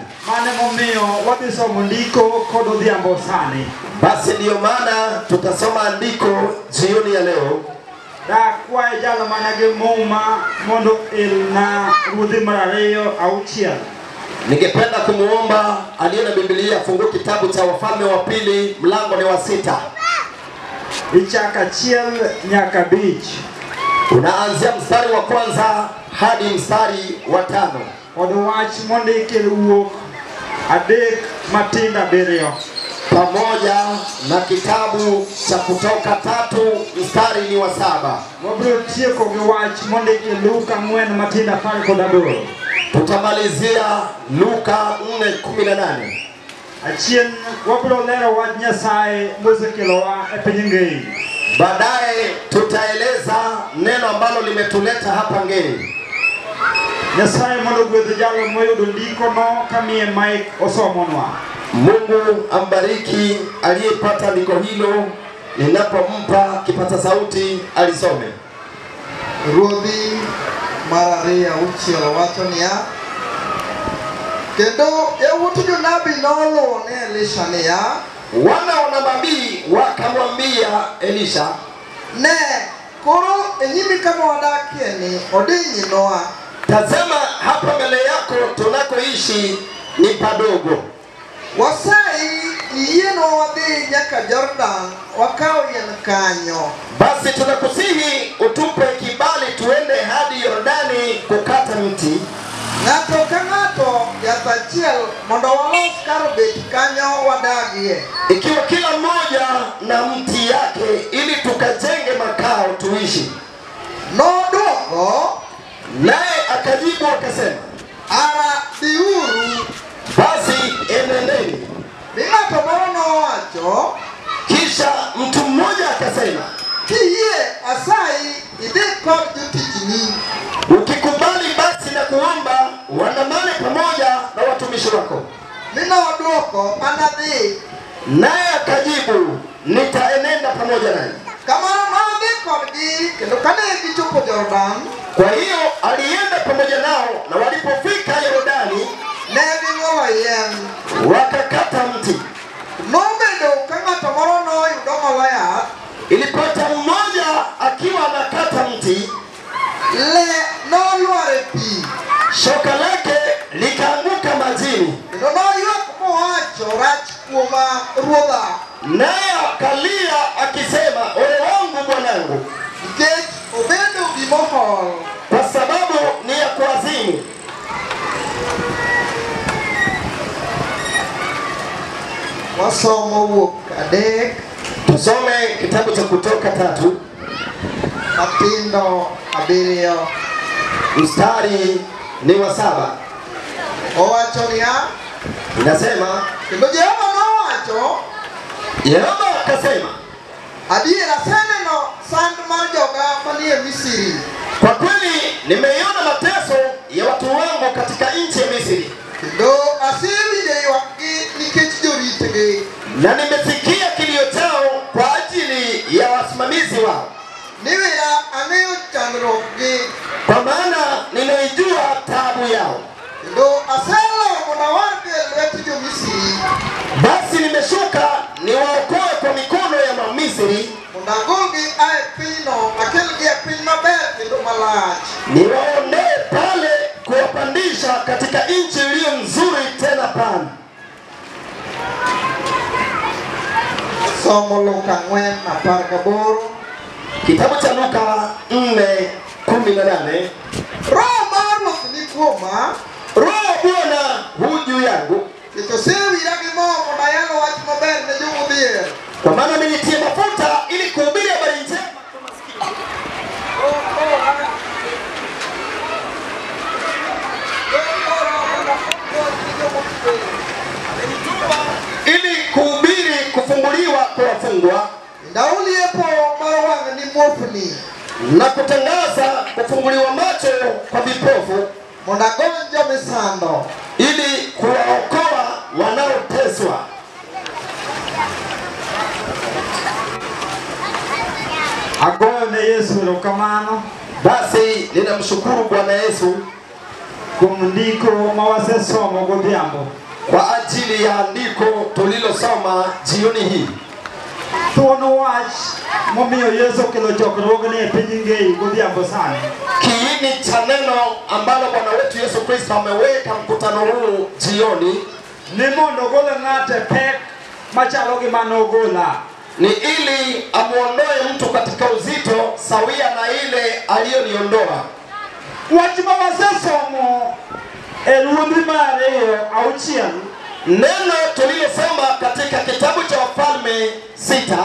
Mane momio wabisomo ndiko kod odhiambo sani. Basi ndiyo maana tutasoma andiko jioni ya leo. Da kwae jalo manage moma mondo ilna Ruodhi mar ariyo auchiel. Ningependa kumuomba aliye na Biblia fungue kitabu cha Wafalme wa pili mlango ni wa 6. Ichaka achiel nyaka 5. Unaanzia mstari wa kwanza hadi mstari wa 5. Kod wach mondiki wuok adek matinda 7. Pamoja na kitabu cha Kutoka 3 mstari ni wa 7. Wabiro tieko gi wach mondiki Luka 4 matinda 18. Tutamalizia Luka 4:18. Achien wabiro lero wach Nyasaye mosekelowa e piny ngei. Baadaye tutaeleza neno ambalo limetuleta hapa ngei. Nyasaye mondo gwedh jalo moyudo ndiko no kamiye Mike osomonwa. Mungu ambariki aliyepata ndiko hilo, ninapompa kipata sauti alisome. Ruodhi mar ariyo auchiel wacho niya, kendo yawuot jonabi noluwo ne Elisha niya, wana wa nabii wakamwambia Elisha, ne koro e nyimi kama wadakie ni odinyinoa. tazama hapa mbele yako tunakoishi ni padogo. Wasai iyienwa wadhi nyaka Jordan wakao yien kanyo. Basi tunakusihi utupe kibali tuende hadi Yordani kukata mti. Ng'ato ka ng'ato yath achiel mondo walos kar bet kanyo wadagie. Ikiwa kila mmoja na mti yake ili tukajenge makao tuishi. Nodwoko, Naye akajibu akasema, ara biuru. basi enendeni. Ng'ato moro nowacho, Kisha mtu mmoja akasema, kiyie asai idhi kod jotichni. ukikubali basi na kuomba waandamane pamoja na watumishi wako. Ninodwoko, anadhi. Naye akajibu, nitaenenda pamoja naye. Kamano nodhi kodgi, kendo kane gichopo Jordan, Kwa hiyo alienda pamoja nao, na walipofika Yordani ne ging'olo yien. wakakata mti. Nobedo ka ng'ato moro noyudo ng'olo yath, Ilipata mmoja akiwa anakata mti, le nolwar e pi, shoka lake likaanguka majini. kendo noywak mowacho, rach kuoma ruodha, Naye akalia akisema, ole wangu bwanangu, nikech obedo gimohol. kwa sababu ni ya kuazimu. Wasomo wuok adek Tusome kitabu cha Kutoka 3 matindo 7. mstari ni wa 7. Owacho niya, Inasema, kendo Jehova nowacho, Yehova akasema, adier aseneno sand mar joga manie Misri, kwa kweli nimeiona mateso ya watu wangu katika nchi ya Misri, kendo asewinjo ywakgi nikech joritgi. na nimesikia kilio chao kwa ajili ya wasimamizi wao. Niwira ang'eyo chandruokgi, Kwa maana ninaijua taabu yao. kendo aselo mondo awargi e lwet jo-Misri, Basi nimeshuka niwaokoe kwa mikono ya Wamisri, mondo agolgi ae pinyno akelgi e piny maber kendo malach. niwaondoe pale kuwapandisha katika nchi iliyo nzuri tena pana. Somo Luka 4:18. Kitabu cha Luka 4:18. Roho mar Ruoth ni kuoma, Roho Bwana hu juu yangu, nikech osewira gi mo mondo ayalo wach maber ne jomodhier. kwa maana amenitia mafuta ili kuhubiri habari njema kwa maskini. Ili kuhubiri kufunguliwa kwa wafungwa, Ndauliepo mar wang' ni muofni, na kutangaza kufunguliwa macho kwa vipofu, mondo agony jomisando, ili kuwaokoa wanaoteswa. Agoyo ne Yesu erokamano. Basi ninamshukuru Bwana Yesu kumndiko mawase somo godhiambo. Kwa ajili ya andiko tulilosoma jioni hii. Thuono wach momiyo Yesu kelo chokruogni e piny Ngei godhiambo sani. Kiini cha neno ambalo Bwana wetu Yesu Kristo ameweka mkutano huu jioni ni mondo gol ng'ate pek machalo gi manogola. Ni ili amuondoe mtu katika uzito sawia na ile aliyoniondoa. Wach mawase somo Ruodhi mar ariyo auchiel. Neno tulilosoma katika kitabu cha Wafalme 6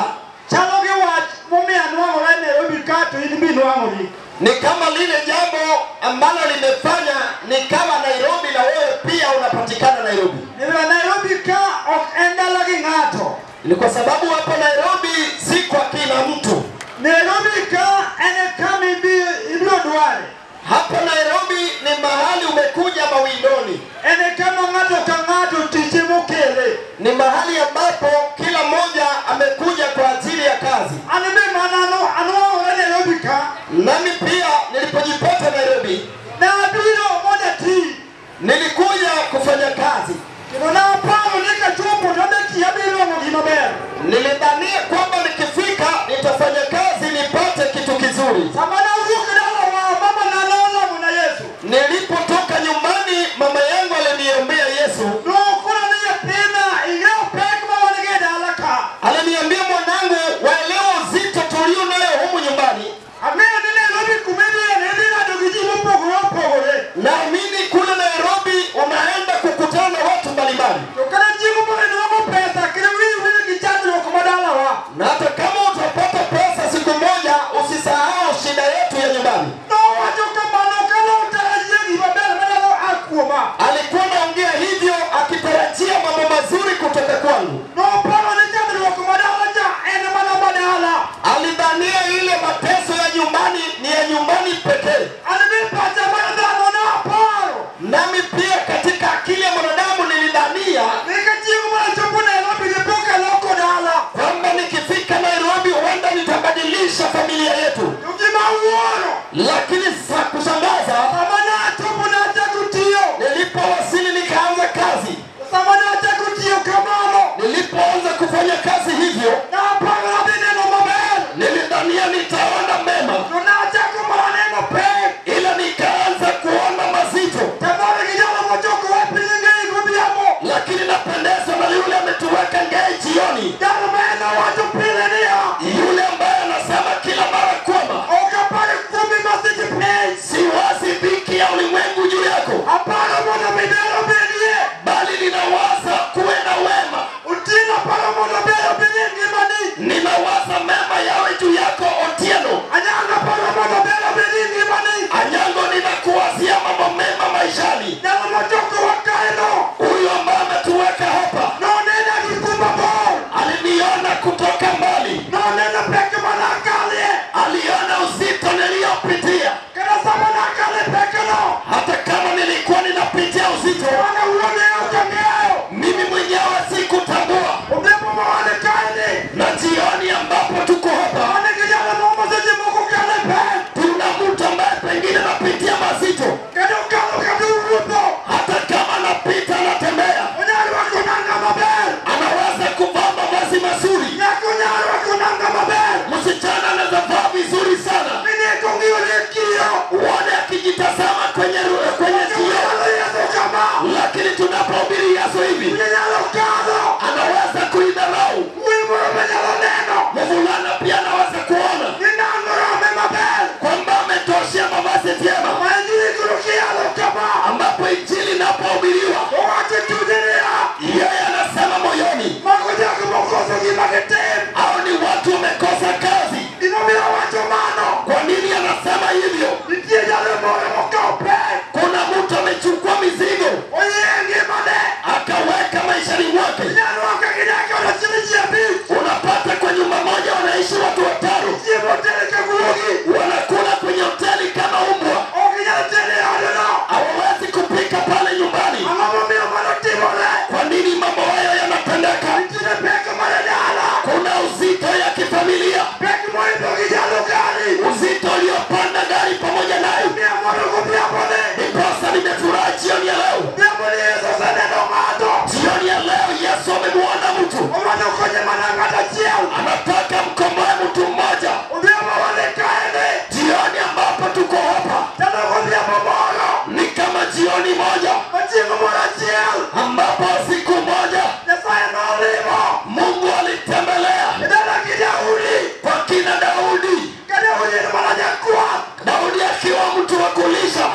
chalo gi wach momiyo anwang'ora e Nairobi ka to in bi nwang'ori. ni kama lile jambo ambalo limefanya ni kama Nairobi na wewe pia unapatikana Nairobi. Nairobi ka ok en dala gi ng'ato. Ni kwa sababu hapo Nairobi si kwa kila mtu. Nairobi ka en kama ibiro dware. Hapo Nairobi ni mahali umekuja mawindoni. En kama ng'ato ka ng'ato tije mokele. Ni mahali ambapo kila mmoja amekuja kwa ajili ya kazi. Anime manano anwang'ora Nairobi ka. Nami pia nilipojipata Nairobi na biro moja ti nilikuja kufanya kazi. Kina pao nikachopo ndaki abiro ng'ogi maber. Nilidhania kwamba nikifika nitafanya kazi nipate kitu kizuri. Samana ukidala wa mama na lola mwana Yesu. Nilipotoka nyumbani mama yangu aliniombea Yesu. No kuna niye tena ingeo pekma wanigeda alaka. Aliniambia mwanangu waelewa uzito tulio nayo humu nyumbani. Amina nene Nairobi kumeni nene dogiji mpogore. Naamini kule Nairobi unaenda kukutana na watu mbalimbali. Kana jimu pale ndio pesa kile wewe kichadro kwa badala wa. Na hata kama utapata pesa siku moja usisahau shida yetu ya nyumbani. No watu kama lokalo utarajia ibadala badala akuoma. Alikuwa anaongea hivyo akitarajia mambo mazuri kutoka kwangu. No pale ni kichadro kwa badala ja ene badala. Alidhania ile mateso ya nyumbani ni ya nyumbani pekee. Alinipata badala na paro. Nami pia katika akili ya mwanadamu nilidhania Nikajibu mwana chopo Nairobi nipoka loko dala. kwamba nikifika Nairobi huenda nitabadilisha familia yetu. Ukima uono. Lakini kushangaza Samana chopo na chakutio. nilipowasili nikaanza kazi. Samana chakutio kamano. Nilipoanza kufanya kazi hivyo Na panga bineno mabel. nilidhania nitaona mema, Tunacha kumaneno pe. ila nikaanza kuona mazito. Tabari kijana mchoko wapi ngei kubiamo. Lakini napendezwa na yule ametuweka Ngei jioni, Dala mena watu pile nia. yule ambaye anasema kila mara kwamba Oka pale kumi masiti pe. si wazi dhiki ya ulimwengu juu yako, Apana mwana midero bilie. bali ninawaza kuwe na wema. Utina pala mwana bero bilie ngimani. Ninawaza mema yawe juu yako Otieno. Anyanga pala mwana bero bilie ngimani. Anyango, ninakuwazia mambo mema maishani. Dala mchoko wakaino. Huyu ambaye ametuweka hapa No nena kikumba bol. aliniona kutoka mbali, No nena peke manakalie. aliona uzito niliopitia. Kana sama nakale peke no. Hata kama nilikuwa ninapitia uzito, Wana uone utangeo. mimi mwenyewe sikutambua. Ubepo mawane kaini. Na jioni ambapo tuko hapa, Wane kijana mama zeji muku kale pe. tuna mtu ambaye pengine anapitia mazito. Kado kalo kado urupo. Hata kama anapita anatembea, Unyari wako nanga mabel. anaweza kuvaa mavazi mazuri. Yako unyari wako nanga mabel. Msichana anaweza vaa vizuri sana, Mine kongio lekio. uone akijitazama kwenye kioo. Lakini tunapohubiri Yesu hivi, Unyalo kado. anaweza kuidharau. Uimuro menyalo neno. Mvulana pia anaweza kuona Ninangoro me mabel. kwamba ametoshea mavazi vyema, Maenjili kurukia lokama. ambapo injili inapohubiriwa, Wate tudiria. yeye anasema moyoni, Makuja kumokoso kimagetem. hao ni watu wamekosa kazi. Inomira watu mano. Kwa nini anasema hivyo? Nitie jale moyo mokope. Kuna mtu amechukua mizigo Oyengi mane. akaweka anataka mkomboe mtu mmoja. Jioni ambapo tuko hapa ni kama jioni moja ambapo siku moja Mungu alitembelea kwa kina Daudi. Daudi akiwa mtu wa kulisha,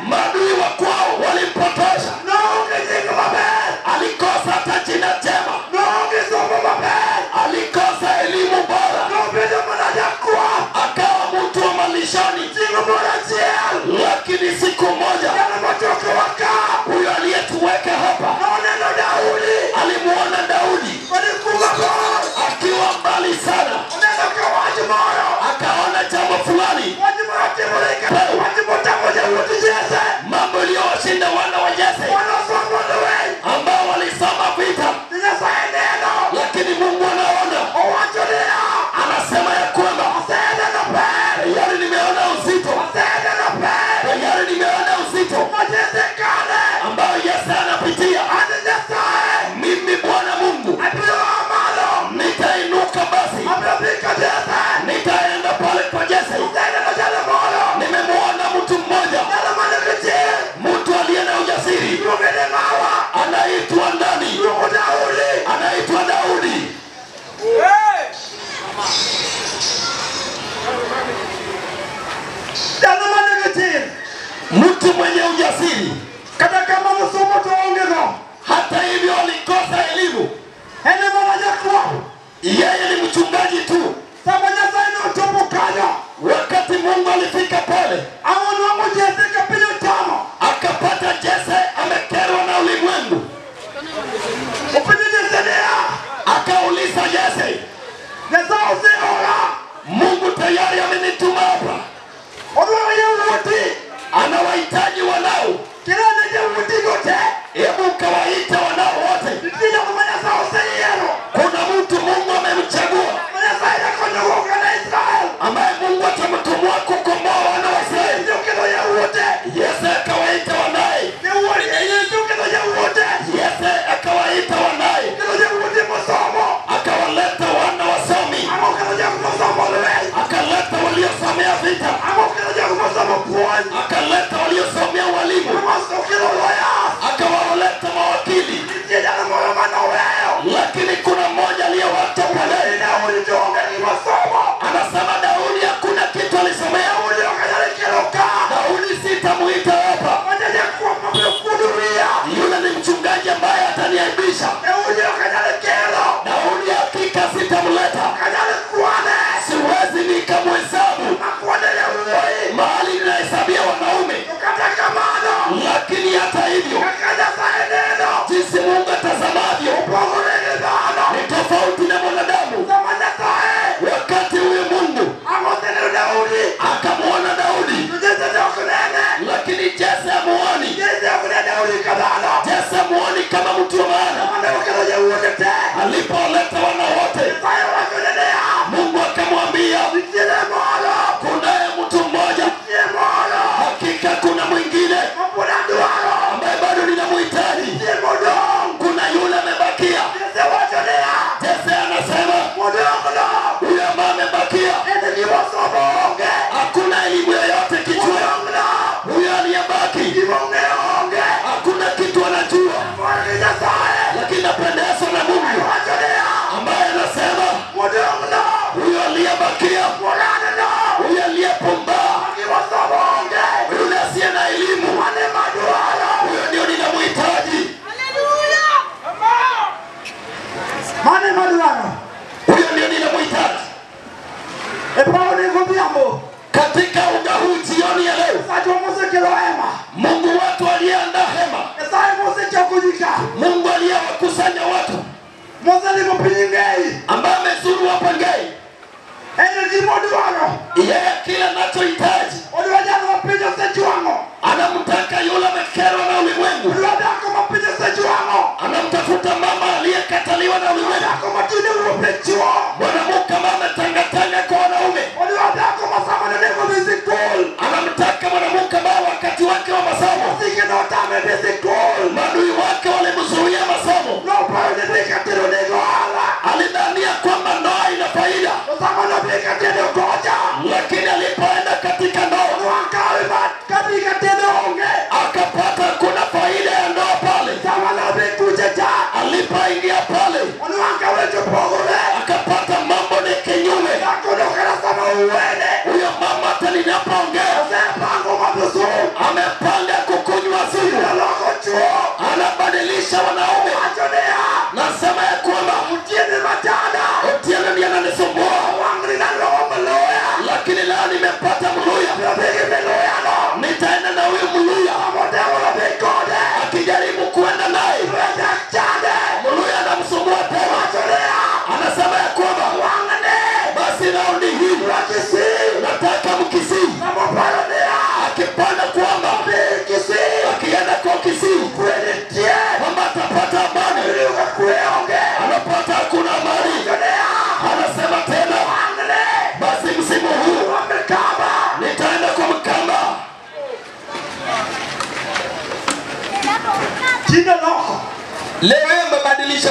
maadui wa kwao walimpotosha. Alikosa hata jina jema, alikosa elimu bora, akawa mtu wa malishoni. Lakini siku moja huyo aliyetuweka hapa alimuona Daudi akiwa mbali sana, akaona jambo fulani, mambo iliyowashinda wana wa Yese ambao walisoma vita. Lakini Mungu anaona, anasema ya kwamba tayari nimeona uzito, tayari nimeona uzito ambao Yese anapitia. Mimi Bwana Mungu nitainuka, basi nitaenda pale kwa Yese. Nimemuona mtu mmoja, mtu aliye na ujasiri, anaitwa ndani, anaitwa Daudi. Mtu mwenye ujasiri, hata hivyo alikosa elimu. Yeye ni mchungaji tu. Wakati Mungu alifika pale, akapata Yese amekerwa na ulimwengu. Akauliza Yese, Mungu tayari amenituma hapa, anawahitaji wanao. Hebu kawaita wanao wote. Kuna mtu Mungu amemchagua ambaye Mungu atamtumwa kukomboa wana wa Israeli. Yese akawaita wanaye. Yese akawaita wanaye, akawaleta wana wasomi, akaleta waliosomea vita, akaleta waliosomea walimu, akawaleta mawakili. Lakini kuna mmoja aliyewatoka pale, anasema Daudi hakuna kitu alisomea. Daudi sitamuita hapa, yule ni mchungaji ambaye ataniaibisha. Daudi hakika sitamleta, siwezi nikamhesabu mahali ninahesabia wanaume. Lakini hata hivyo, jinsi Mungu atazamavyo ni tofauti na mwanadamu. Wakati huyo Mungu akamuona Daudi, lakini Yese amuoni. Yese amuoni kama mtu wa maana. Alipoleta wana wote, Mungu akamwambia, kunaye mtu mmoja, hakika kuna mwingine ambaye bado ninamhitaji. Kuna yule amebakia. Yese anasema huyo ambaye amebakia hakuna elimu yoyote kichwani. Huyo aliyebaki hakuna kitu anajua. Lakini napendezwa na Mungu ambaye anasema huyo aliyebakia, huyo aliyepumba, yule asiye na elimu, huyo ndio ninamhitaji. Huyo ndio ninamhitaji. Katika uga huu jioni ya leo, Mungu watu aliyeandaa hema, Mungu aliyewakusanya watu, ambaye amezuru hapa Ngai, yeye kila anachohitaji, anamtaka yule amekerwa na ulimwengu, anamtafuta mama aliyekataliwa na ulimwengu, mwanamke ambaye ametangatanga kwa wanaume, anamtaka mwanamke ambaye wakati wake wa masomo maadui wake walimzuia masomo. Tinde loko. Leo amebadilisha.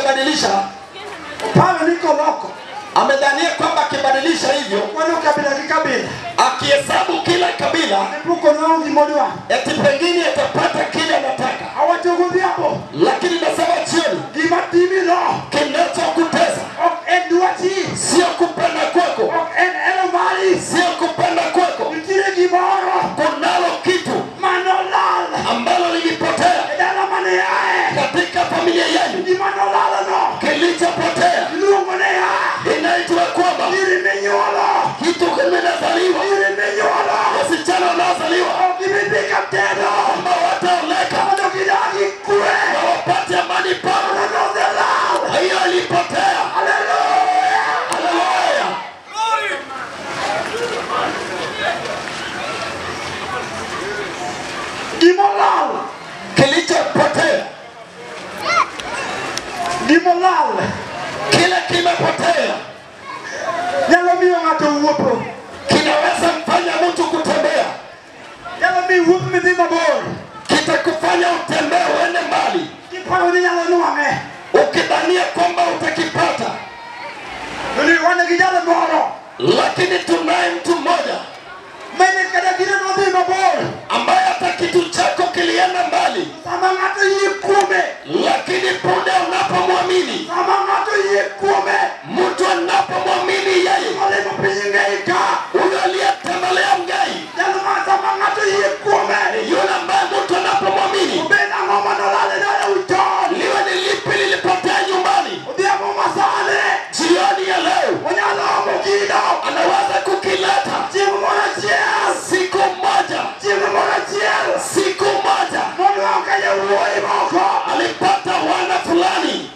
Pale niko loko. Amedhania kwamba akibadilisha hivyo, Wano kabila kikabila. akihesabu kila kabila, Nipuko na ungi modwa. eti pengine atapata kile anataka. Hawachunguzi hapo. Lakini nasema jioni, Gimatimi lo. kinachokutesa Ok eduati. sio kupenda kwako, Ok elomali. sio kupenda kwako. Nitire giboro. Kunalo kitu Manolala. ambalo lilipotea Edala mane yae. katika familia yenu, Gimanolala no. kilichopotea Luongone ya. inaitwa kwamba Iri menyola. kitu kimezaliwa. Iri menyola. Wasichana wanaozaliwa Gimipika tena. ambao wataoleka Kama kidagi kue. na wapate amani pao, Manolala. hiyo ilipotea. Hallelujah. Haleluya! Gimolala. Kilichopotea, Gimolala. kile kimepotea, Nyalo miyo ng'ato wuotho. kinaweza mfanya mtu kutembea, Nyalo miyo wuoth midhi mabor. kitakufanya utembee uende mbali, Kiparo ni nyalo nwang'e. ukidhania kwamba utakipata. Wane gi jalo moro. Lakini tunaye mtu mmoja Mene kada gino nodhi mabor. ambaye hata kitu chako kilienda mbali, Sama ng'ato yie kuome. lakini punde unapomwamini, Sama ng'ato yie kuome. mtu anapomwamini yeye, Olemo piny Ngeika. huyo aliyetembelea Ngai, Jalo ma sama ng'ato yie kuome. yule ambaye mtu anapomwamini, Obed ang'o manolal e dala uchon. liwe ni lipi lilipotea nyumbani, Odhiambo masane. jioni ya leo Onyalo omo gino. anaweza kukileta. Chieng' moro achiel. Siku moja, Chieng' moro achiel. siku moja Mondo ka jawuoyi moko. alipata wana fulani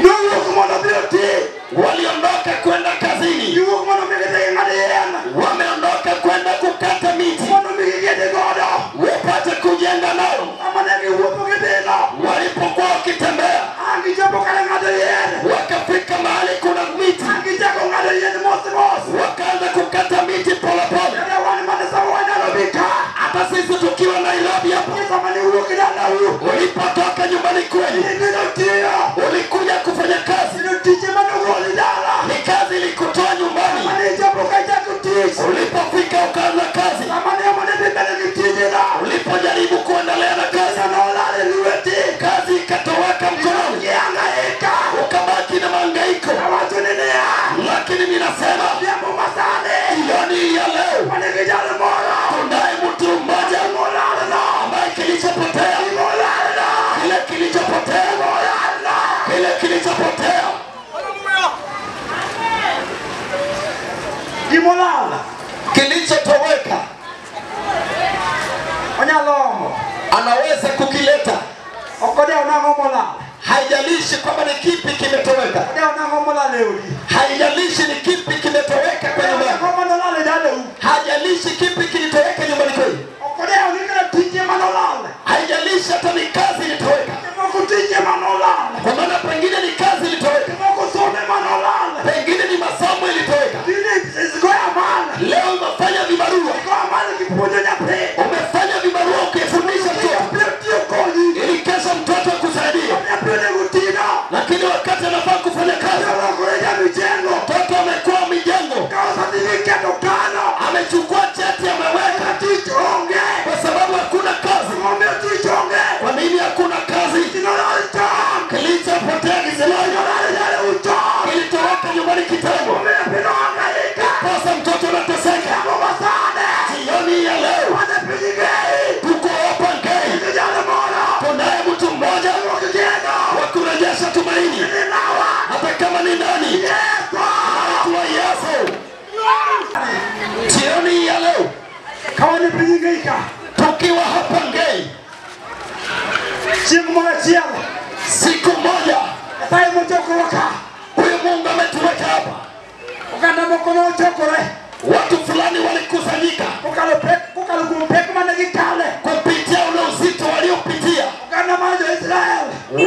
Nowuok mondo odhi oti. waliondoka kwenda kazini, Giwuok mondo mi gidhi ng'ad yien. wameondoka kwenda kukata miti Mondo mi gigede godo. wapate kujenga nao. Sama ne giwuotho gidhino. Walipokuwa wakitembea, Ang gichopo kare ng'ado yien. wakafika mahali kuna miti, Ang gichako ng'ado yien mos mos. wakaanza kukata miti polepole. Kata wan mane sama wanyalo ka. Hata sisi tukiwa Nairobi hapa, Sama ne wuok dalau. ulipotoka nyumbani kwenu, Ibiro tiyo. ulikuja kufanya kazi, Ibiro tije manogoli dala. ni kazi ilikutoa nyumbani. Sama ne chopo ka chako tich. Ulipofika ukaanza kazi, Sama ne mane dhi mbele gi tijena. ulipojaribu kuendelea na kazi, Sama olal e lweti. kazi ikatoweka mkononi, Gihangaika. ukabaki na mahangaiko. Awacho ne niya. Lakini ninasema Odhiambo masane. jioni ya leo Mane gi jalo moro. tunaye mtu mmoja Molalno. ambaye kilichopotea, Molalno. kile kilichopotea, Molalno. kile kilichopotea, Gimolala. kilichotoweka, Onyalo omo. anaweza kukileta. Okodeo nang'o molal. Haijalishi kwamba ni kipi kimetoweka, Okodeo nang'o molal e odi. haijalishi ni kipi kimetoweka kwenye Okodeo nyumba, nang'o manolal e dalau. haijalishi kipi kilitoweka nyumbani kwenu, Okodeo ni kata tije manolal. haijalishi hata ni kazi ilitoweka, Moko tije manolal. kwa maana pengine ni kazi ilitoweka, Moko some manolal. pengine ni masomo ilitoweka. Dini isgoya mana. Leo umefanya vibarua, Goya mana kipuonjo nyathi. umefanya vibarua ukifundisha mtoto Pio tiyo kodi. ili kesho mtoto akusaidie, Pio ne gutino. lakini wakati anafaa kufanya kazi, Yolokore ja mijengo. mtoto amekuwa mijengo, Kao certificate okano. amechukua cheti ameweka, Tich onge. kwa sababu hakuna kazi. Ng'ombe tich onge. Kwa nini hakuna kazi? Kinolal tom. Kilichopotea kizilaji Kinolal jale utom. kilitoweka nyumbani kitambo. Ng'ombe pino angaika. Sasa mtoto anateseka. Yamo masane. Jioni ya leo Wane pijigei. tuko hapa Ngei, Kijana moro. tunaye mtu mmoja Mokigeno. wa kurejesha tumaini, Ninawa. hata kama ni nani. Yesu. Anaitwa Yesu. Jioni ya leo Kawane pijigeika. tukiwa hapa Ngei, Chieng' moro achiel. siku moja Nyasaye mochokoro ka. huyu Mungu ametuweka hapa, Oganda moko nochokore. watu fulani walikusanyika Kokalo kuom pek mane gikale. kupitia ule uzito waliopitia. Oganda mar jo-Israel.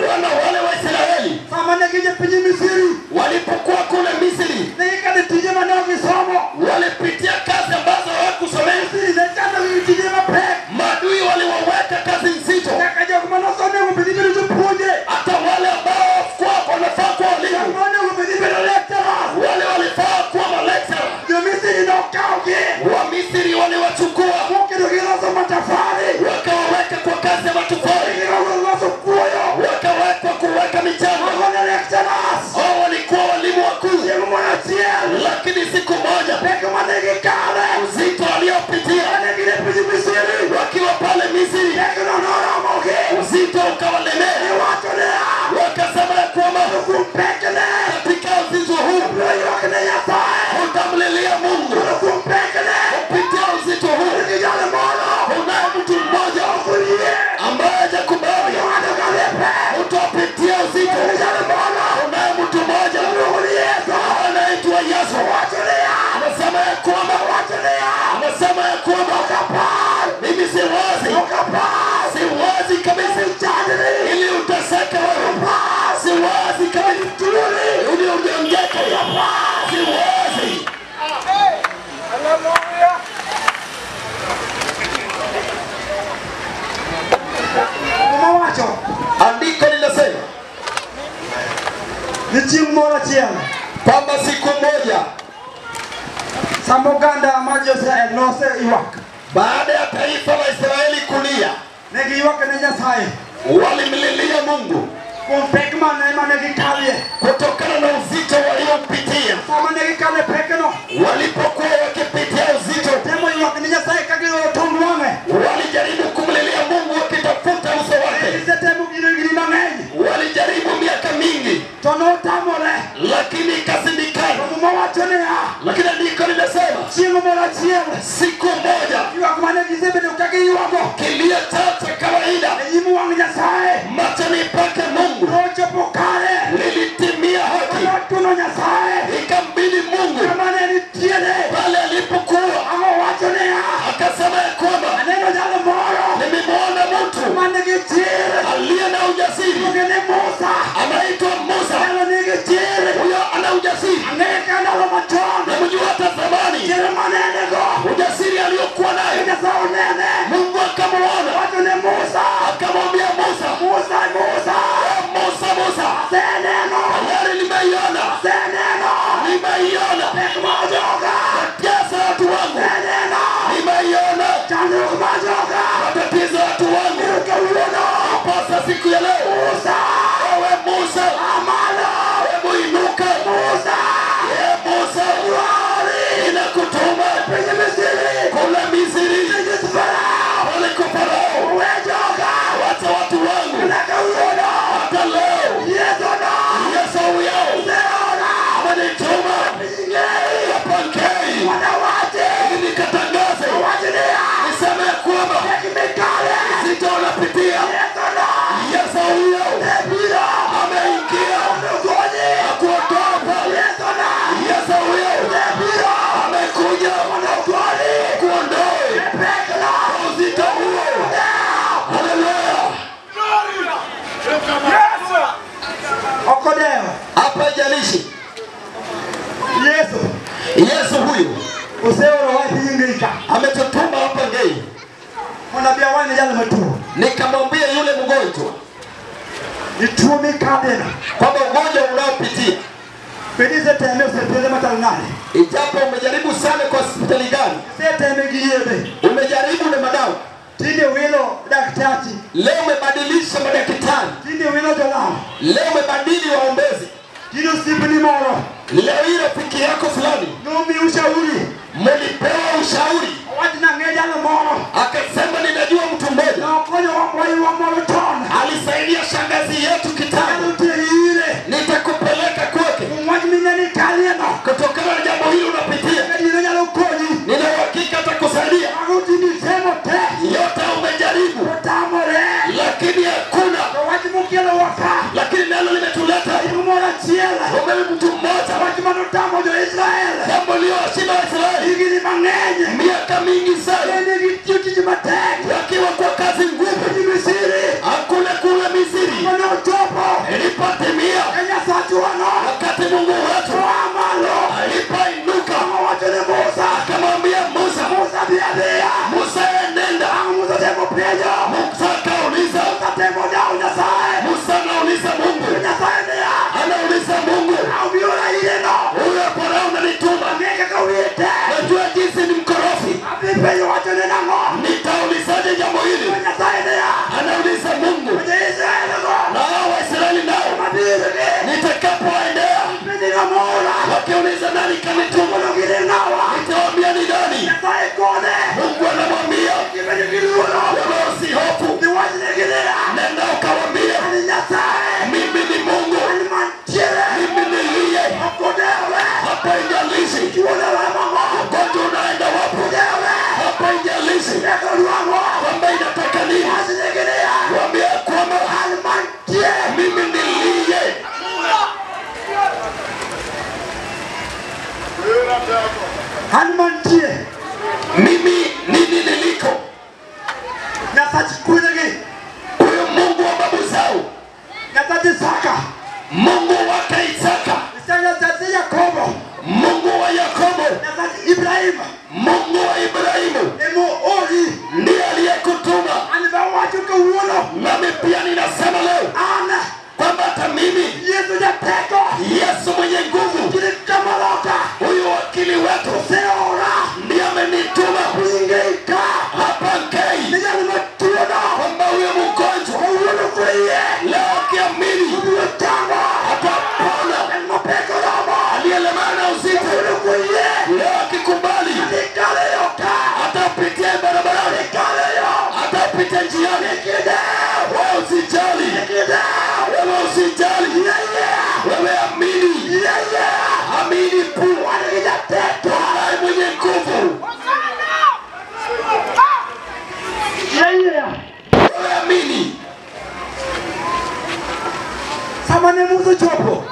Wana wale wa Israeli Sama ne gidhi piny Misri. walipokuwa kule Misri, Ne gikale tije mane ok gisomo. walipitia kazi ambazo hawakusomea. Misri ne chando gi tije mapek. Maadui waliwaweka kazi nzito, Nyaka jok mane osome go piny michanga. Hao walikuwa walimu wakuu. Lakini siku moja uzito waliopitia wakiwa pale Misri, uzito ukawalemea. Wakasema ya kwamba katika uzito huu utamlilia Mungu. Kupitia uzito huu unaye mtu mmoja ambaye hajakubali utapitia uzito. Unaye mtu mmoja anaitwa Yesu. Anasema ya kwamba mimi siwazi kabisa ili utaseke wewe. Siwazi kabisa ili uongeke. Siwazi. Andiko linasema kwamba siku moja Samoganda majose nose iwak. baada ya taifa la Israeli kulia, Negi iwak na Nyasaye. walimlilia Mungu kutokana na uzito waliopitia. Walipokuwa wakipitia uzito, walijaribu kumlilia Mungu wakitafuta uso wake. Walijaribu miaka mingi, lakini ikashindikana. Lakini andiko linasema siku moja kilio cha kawaida machoni pake Mungu lilitimia haki. Ikambidi Mungu pale alipokuwa akasema ya kwamba nimemwona mtu aliye na ujasiri, anaitwa Musa. Huyo ana ujasiri, namjua hata zamani ujasiri aliyokuwa nayo. Mungu akamwona, akamwambia Musa, tayari nimeiona kiasi watu wangu, nimeiona matatizo watu wangu. Pasa siku ya leo, ewe Musa, hebu inuka. Musa, ninakutuma kule Misri, pale kwa Farao. Wacha watu wangu. Hata leo Yesu huyo amenituma hapa Kei ili nikatangaze, niseme ya kwamba uzito unapitia. Yesu huyo ameingia kuokoa. Yesu huyo amekuja kuondoa uzito huo. Haleluya. Hapa jalishi Yesu huyu ametutuma hapa Ngei. Nikamwambia yule mgonjwa kwamba ugonjwa unaopitia, ijapo umejaribu sana kwa hospitali gani, umejaribu na madawa, leo umebadilisha madaktari, leo umebadili waombezi, leo hii rafiki yako fulani mlipewa ushauri, akasema ninajua mtu mmoja alisaidia shangazi yetu kitambo, nitakupeleka kwake. Kutokana na jambo hili unapitia, nina uhakika atakusaidia. Yote umejaribu lakini hakuna. Lakini nalo limetuleta mtu mmoja, jambo lililowashinda Waisraeli miaka mingi sana, wakiwa kwa kazi ngumu kule Misri. Ilipotimia wakati Mungu wetu alipoinuka, akamwambia Musa, nenda. Musa akauliza, Musa anauliza Mungu, huyo Farao unanituma, najua jinsi ni mkorofi, nitaulizaje jambo hili? Anauliza Mungu. Na hao Waisraeli nao wakiuliza nani kanituma, nitawaambia ni nani. Mungu anamwambia wewe usihofu, nenda ukawaambie mimi ni Mungu, mimi niliye. Hapa haijalishi ugonjwa unaenda wapi, hapa haijalishi kwamba inataka nini, waambie kwamba mimi niliye. Hanmantie Mimi nini niliko. Nyasachi kunyagi Huyo Mungu wa babu zao, Nyasachi Saka Mungu wa Isaka, Nyasachi Yakobo Mungu wa Yakobo, Nyasachi Ibrahim Mungu wa Ibrahimu Emo Oli ndiye aliyekutuma. Anibawachuka uono Nami pia ninasema leo Ana kwamba hata mimi Yesu Jateko Yesu mwenye nguvu, Kilikamaloka huyu wakili wetu Seora ndiye amenituma Kuingeika hapa Nkei, Nijani matuono kwamba huyo mgonjwa Uono kuiye leo akiamini Uono tango atapona. Mapeko rama Aliyelemaa na uzito Uono kuiye leo akikubali Nikaleyoka atapitia barabarani, Nikaleyo atapitia njiani. Nikideo Wewe usijali, Nikideo wewe usijali, wewe amini, amini tu. Tunaye mwenye nguvu, wewe amini. Samane Musa chopo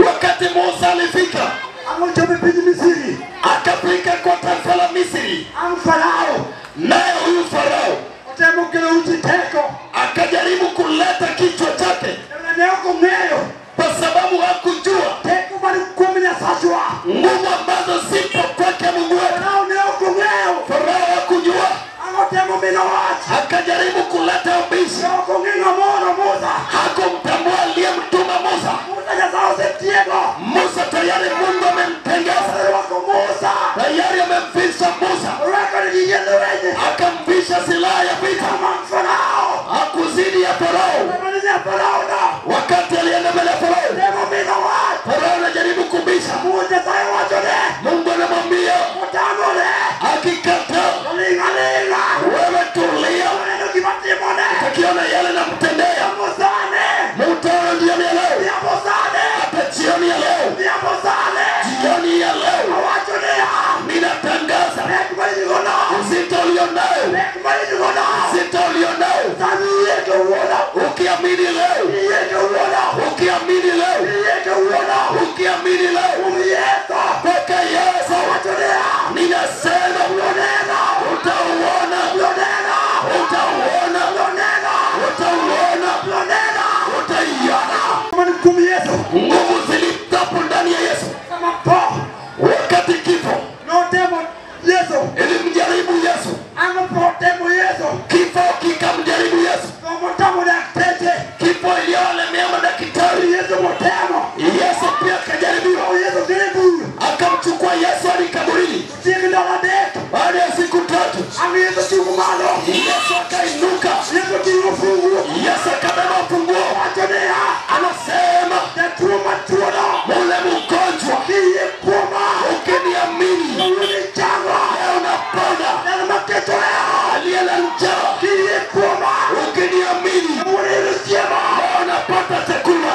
Wakati Musa alifika Amo chope piji Misiri akafika kwa taifa la Misri, Am Farao naye huyu Farao Otemo kile uchi teko akajaribu kuleta kichwa chake, Neoko mneyo kwa sababu hakujua Teko bari kumina saswa nguvu ambazo zipo kwake Mungu wetu. Farao neoko mneyo Farao hakujua, Amo temo minowat akajaribu kuleta ubishi, Neoko nginga mono Musa hakumtambua aliyemtuma Musa. Musa jasao septiego Musa tayari Mungu amemtengeza, Wako Musa tayari amemvisha Musa, Wako nijiyendo wenye akamvisha silaha ya vita. Amam Farao Hakuzidi ya Farao. Amanizi ya Farao na Wakati alienda mbele ya Farao, Temo minowat Farao anajaribu kubisha, Musa sayo wachone Mungu anamwambia Mutamole akikataa, Linga linga wewe tulia, Neno kimatimone akiona yale namtendea. Musane Mutano jioni ya leo, Ya Musane hata jioni ya leo, Ya Musane jioni ya leo Awachonea ninatangaza Nekubali nikono uzito ulionao, Nekubali nikono uzito ulionao. Sami yeke uona Ukiamini leo, Yeke uona ukiamini leo, Yeke uona ukiamini leo Umieto kwake Yesu, Awachonea ninasema Lonena utauona, Lonena utauona, Lonena utauona, Lonena utaiona. Mani kumi Yesu Nguvu zilitopo ndani ya Yesu. Kama po Wakati kifo No temo Yesu ilimjaribu Yesu, Amo po temo Yesu kifo kikamjaribu Yesu, Como tamo da tete kifo iliyowalemea madaktari. Yesu motemo Yesu pia akajaribiwa, Yesu kiribu akamchukua Yesu hadi kaburini. Tiki dola dek Baada ya siku 3 Ami Yesu chukumalo Yesu akainuka, Yesu kirufungu Yesu akabeba ufunguo, Wachonea anasema Tetuma tuono mule mgonjwa, Kiye kuma ukiniamini Uni changwa leo unapona. Nana maketo leo Aliye na njaa, Kiye kuma ukiniamini Uni lusiema leo unapata chakula.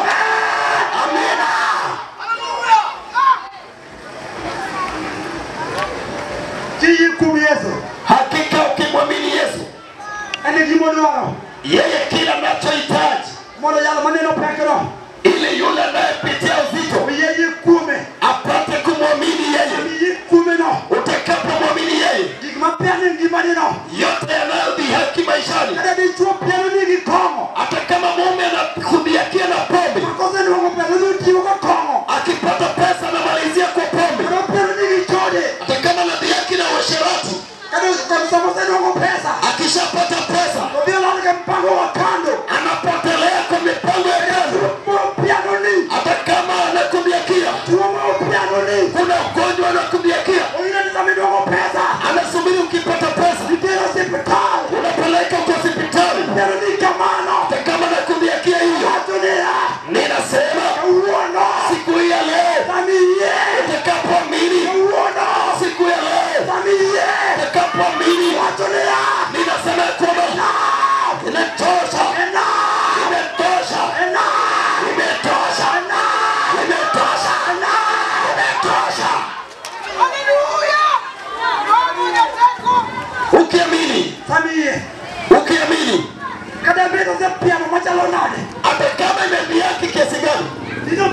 Amina. Kiye kuma Yesu Hakika ukimwamini Yesu, Ene jimono wao yeye kila anachohitaji, Mono yala maneno pekero ili yule anayepitia uzito Yeye kume apate kumwamini yeye. Yeye kume no Utakapomwamini yeye, Digma piane ngimani no yote yanayodhihaki maishani, Kada di chuo piano nigi kongo hata kama mume anakudhihakia na pombe, Makoze ni wango piano nuti wako kongo akipata pesa anamalizia kwa pombe, Kada piano nigi chode hata kama anadhihaki na uasherati, Kada msamosa ni wango pesa akishapata pesa Kobia lalika mpango wa kando anapotelea kwa mipango ya kando. Mwa piano ni Hata kama anakudhihakia, Tuwa mwa piano ni kuna ugonjwa anakudhihakia, Oina ni zami ni wango pesa anasubiri ukipata pesa Nitero sipitali unapeleka kwa hospitali, Piano ni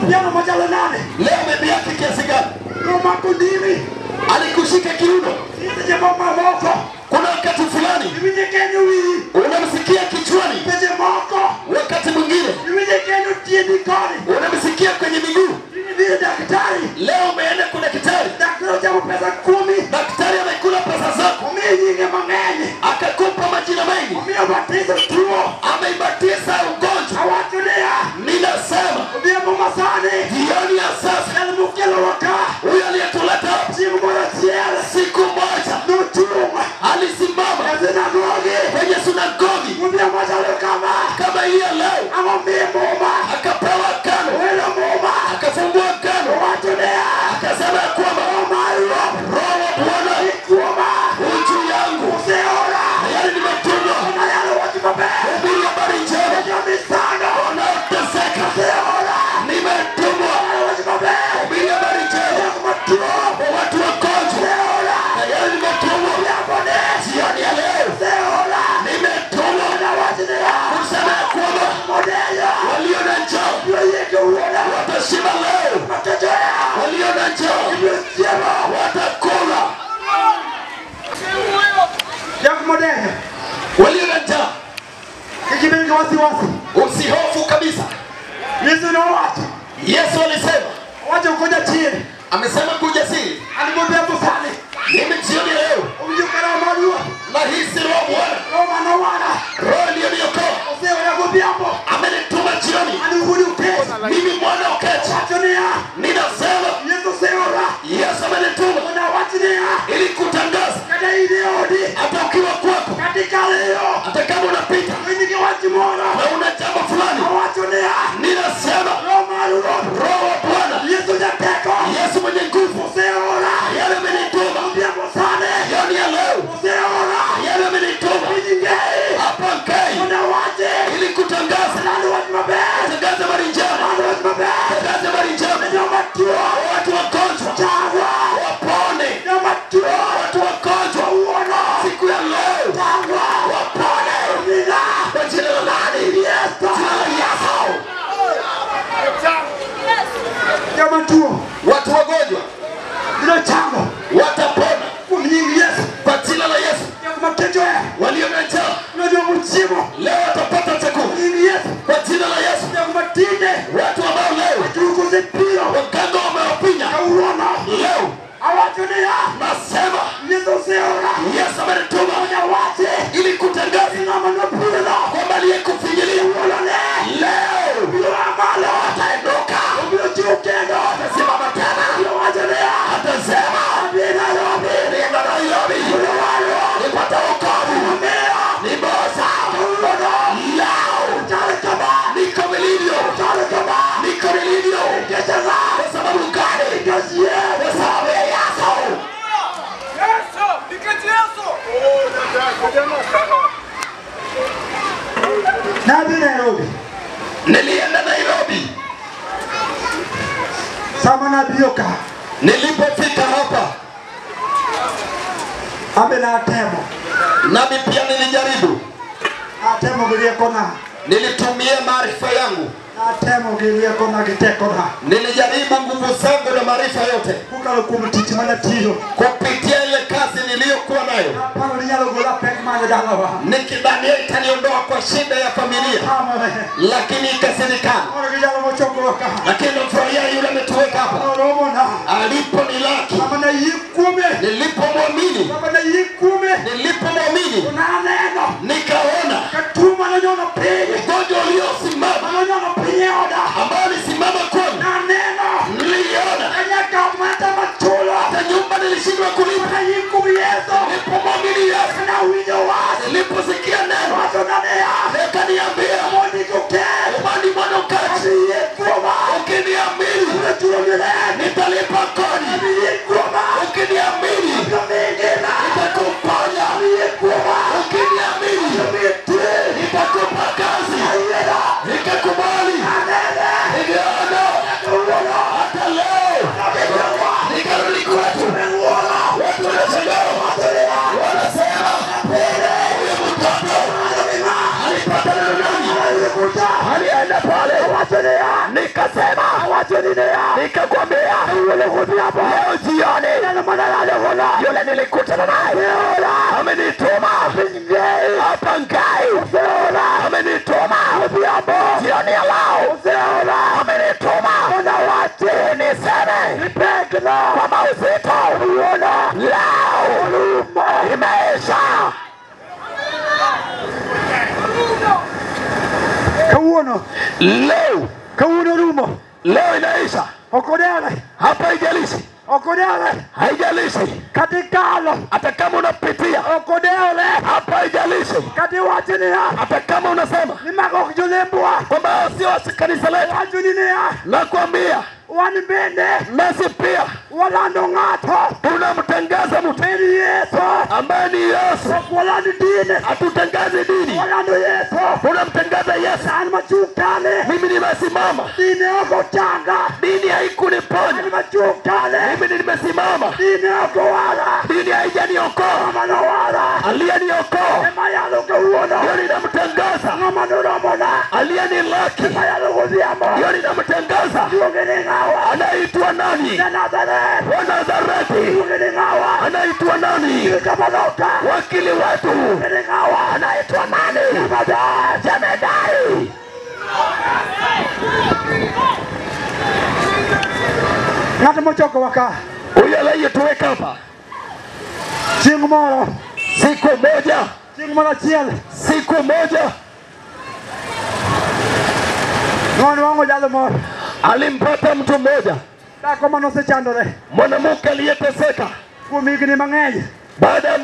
piano majalo nane. Leo umebiaki kiasi gani? Roma kundini. Alikushika kiuno. Sisi jamaa moko. Kuna wakati fulani Nimije kenyu wii. unamsikia kichwani. Peje moko. Wakati mwingine Nimije kenyu tieni koni. unamsikia kwenye miguu. Nimije daktari. Leo umeenda kuna daktari. Daktari jamu pesa 10. Daktari amekula pesa zako. Umenyinge mangeni. Akakupa majina mengi. Umebatiza tuo. Ameibatiza ugonjwa. Hawatunea. Ninasema Ubia mama sane. jioni ya sasa Yalimukelo waka. huyo aliyetuleta Simu mwana tiela. siku moja Nutunga. alisimama Yazina nuogi. kwenye sunagogi Ubia majalo kama. kama hiyo leo, Ama mie moma. akapewa kano, Wela moma. akafungua kano, Hawatunea. akasema ya kwamba Roho wa Bwana Ikuoma. uju yangu, Useora. tayari nimetumwa Kuna yalo wajimabe. kuhubiri habari njema Misano. wanaoteseka. Useora. Nimetumwa Yalo wajimabe. kuhubiri habari njema Yakumatuo. kwa watu wagonjwa. Useora. Tayari nimetumwa Yabone. jioni ya leo, Useora. nimetumwa Kuna wajimabe. kusema ya kwamba Modeya. walio na njaa Yoyeke uona. watashiba leo, Matoto yao. walio na njaa Yosiema. watakula, Yakumodeya. walio na njaa. Kikibingi wasiwasi. Usihofu kabisa. Yesu na watu. Yesu alisema, Wacha ukoja chini. amesema kujasiri. Alimwambia Musani. Mimi jioni leo Umjukana marua. nahisi Roho Bwana, Roma na wana. Roho aliyoniokoa Useo ya gobiambo. amenituma jioni. Alihuri ukesi. Mimi mwana wa Kecha Wachonia. ninasema Yesu seora. Yesu amenituma Una wachinia. ili kutangaza, Kada ideodi. hata ukiwa kwako, Katika leo. hata kama unapita Mwinike wachimona. na una jambo fulani, Wachonia. ninasema Roma aruro. Roho wa Bwana, Yesu jateko. Yesu mwenye nguvu, Useora. yale amenituma Ambia Musani. jioni ya leo, Useora. yale amenituma Mwiningei. hapa Ngai Una wache. ili kutangaza, Nani wachimabe. tangaza habari njema, Nani wachimabe. tangaza habari njema, Nyoma tuo. watu wagonjwa Chagwa. wapone, Nyoma tuo. watu wagonjwa Uono. siku ya leo Chagwa. wapone Mina. kwa jina la nani? Yesu. Jina la Yesu. Nyoma tuo. Watu wagonjwa Nilo chagwa. watapona Kumnyingi Yesu. kwa jina la Yesu. Yakumakejo ya. Walio na njaa Nilo mchimo. leo watapata chakula Kumnyingi Yesu. kwa jina la Yesu. Yakumatinde. Watu ambao leo Tukuze piro. waganga wamewapinya Kauona. leo, Awachonia. nasema Yesu seora. Yesu amenituma Una wache. ili kutangaza Inama no piro. kwamba aliyekufinyilia Uolone. leo Piro amalo. atainuka, Piro chukendo. atasimama tena, Piro wachonia. atasema Abina robi. nienda Nairobi Piro walo. nipata wokovu, Mea. ni bosa Uono. leo, Tarekaba. niko vilivyo, Tarekaba. niko vilivyo. Kesema. Kwa sababu gani? Kasie. Kwa sababu ya Yesu. Nabi Nairobi. Nilienda Nairobi, Sama nabi yoka. nilipofika hapa Abe na atemo. nami pia nilijaribu, Atemo gilie kona. nilitumia maarifa yangu, Atemo gilie kona gitekona. nilijaribu nguvu zangu na maarifa yote Kukalo kumtiti mana tiyo. kupitia ile kazi niliyokuwa nayo, Pano ninyalo gola pek mana dalawa. nikidhania itaniondoa kwa shida ya familia, Kama me. lakini ikashindikana. Ora gijalo mochoko waka. Lakini namfurahia yule ametuweka hapa, Oromo na. aliponilaki, Kama na yikume. nilipomwamini, Kama na yikume. nilipomwamini Kuna neno. nikaona Katuma na nyono pigi. ugonjwa uliosimama Mana nyono pigi oda. ambao alisimama kwangu, Na neno. niliona Kanyaka mata machula. hata nyumba nilishindwa kulipa. Mana yikume Yesu. Nilipomwamini Yesu, Kana winyo wasi. niliposikia neno Wazo nanea. akaniambia, Moni kuke. umani mwana ukaji, Yikume. ukiniamini Uleturo mileni. nitalipa kodi, Yikume. ukiniamini Kamegena. nitakuponya, Yikume. ukiniamini Kamete. nitakupa kazi. Ayera. Nikakubali, Anene. niliona Uono. hata leo Kabejawa. nikarudi kwetu, Uono. watu wanashangaa, Atolea. wanasema huyu mtoto alipata neno nani? Alikuta. Alienda pale, Atolea. nikasema nikakwambia leo jioni yule nilikutana naye amenituma hapa Ngai, amenituma jioni ya leo, amenituma niseme kwa mauzito leo imeisha. Kauno rumo leo inaisha. Okodele Hapa haijalishi, haijalishi katikalo, hata kama unapitia. okodele Hapa haijalishi, katiwatinia, hata kama unasema nimagokjulembwa kwamba sio wa kanisa letu. wajuninia Nakwambia wanibende nasi pia walando ngato tunamtangaza mtu Eri Yesu ambaye ni Yesu. walando dine Hatutangazi dini, walando Yesu tunamtangaza Yesu. ani machukale Mimi nimesimama, dine oko changa dini haikuniponya. ani machukale Mimi nimesimama, dine oko wala dini haijaniokoa. amano wala Aliyeniokoa emayalo kawuono ndio ninamtangaza, ngamanuro mona aliyenilaki emayalo kuziamo ndio ninamtangaza. yungene ngawa Anaitwa nani? na Nazareth Wa Nazareti. yungene ngawa Anaitwa nani? kamalota Wakili wetu yungene ngawa anaitwa nani? Jemedari. ngati mochoko waka Huyo aliyetuweka hapa chieng' moro siku moja ng'ono wango jalo moro alimpata mtu mmoja, dhako manosechandore mwanamke aliyeteseka kuom higni mang'eny. baada ya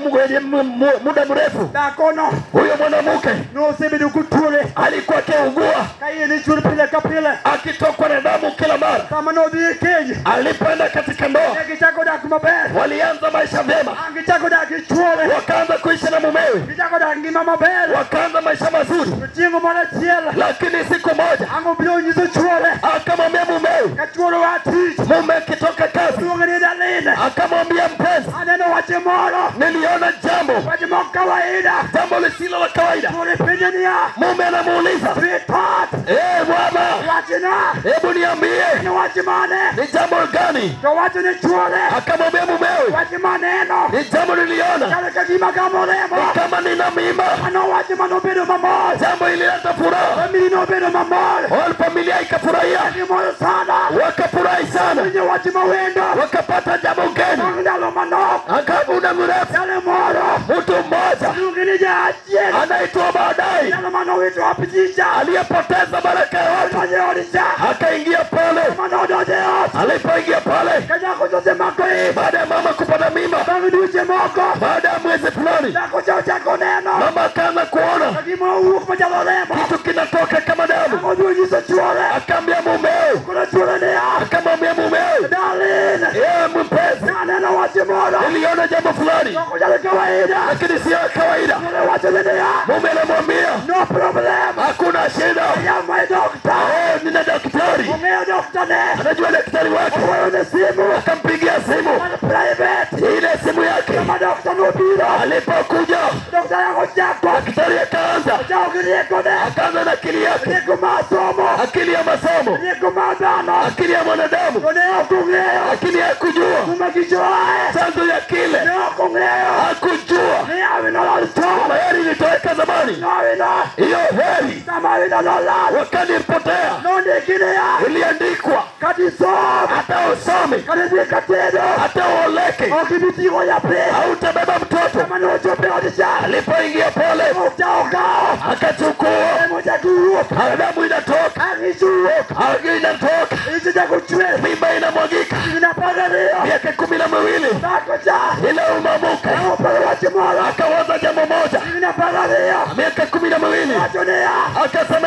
muda mrefu. Dhakono Huyo mwanamke nosebedo kotuore alikuwa akiugua, ka iye ni chuer pile ka pile. akitokwa na damu kila mara. Sama nodhi e keny Alipoenda katika ndoa, ne gichako dak maber, walianza maisha vyema, gichako dak gi chuore, wakaanza kuishi na mumewe, gichako dak ngima maber. wakaanza maisha mazuri. To chieng' moro achiel Lakini siku moja ang'o biro nyiso chuore akamwambia mumewe, ka chuore wa tich mume akitoka kazi, luonge ni Daline, akamwambia mpenzi, aneno wache moro, niliona jambo mok kawaida. jambo lisilo la kawaida. Chuore penjo niya, Mume anamuuliza, sweetheart, bwana, wachna hebu niambie ni wach mane? ni jambo gani? To wacho ni chuore, Akamwambia mumewe, wach maneno ni jambo niliona chalo ka gima gamoremo. kama nina mimba. Ano wach manobedo mamor, Jambo ilileta furaha, famili nobedo mamor, wale familia ikafurahia, gimoro sana. wakafurahi sana, Winjo wach mawendo wakapata jambo geni. bang' ndalo manok. Akamuda mrefu, Jale moro mtu mmoja luonge ni Jaachiel, anaitwa baadaye jalo manowito apijija aliyepoteza baraka yote, donjo e od cha. akaingia pale. Manodonjo e ot Alipoingia pale, ka nyako osemako ich, baada ya mama kupata mimba, bang' dweche moko baada ya mwezi fulani, nyako cha ochako neno mama akaanza kuona ka gima owuok machalo remo. kitu kinatoka kama damu. Odhi onyiso chuore, Akaambia mumewe, koro chuore niya, akamwambia mumewe, Daline, mpenzi, naneno wach moro niliona jambo fulani ok ochalo kawaida. lakini sio kawaida. Chuore wachone niya, Mume anamwambia no problem, hakuna shida, I am my doctor. nina daktari, Ong'eyo dokta ne, anajua daktari wake. ogoyone simu Akampigia simu, mar private. ile simu yake. Kama dokta nobiro, Alipokuja dokta yango chako daktari akaanza ochako gi riekone, akaanza na akili yake, rieko mar somo, akili ya masomo, rieko mar dhano. akili ya mwanadamu, To ne ok ong'eyo lakini hakujua kuma gichoae, chanzo ya kile, ne ok ong'eyo hakujua ni hawi nolol tom, heri ilitoweka zamani. hawino Hiyo heri sama hawino nolol. wakanipotea, Nondiki niya, iliandikwa katisom, hata usome, katidhi katedo, hata uoleke, ok ibi ting'o nyathi. hautabeba mtoto. Kama ne ochopo e od cha, Alipoingia pale ok cha okawo, akachukua, emo chako wuok, damu inatoka, ang' ichuok, agi inatoka, ich chako chwer, mimba inamwagika. higni 12, Miaka 12 dhako cha ile umamuka oparo wach moro, akawaza jambo moja. higni 12, Miaka 12 wacho niya, akasema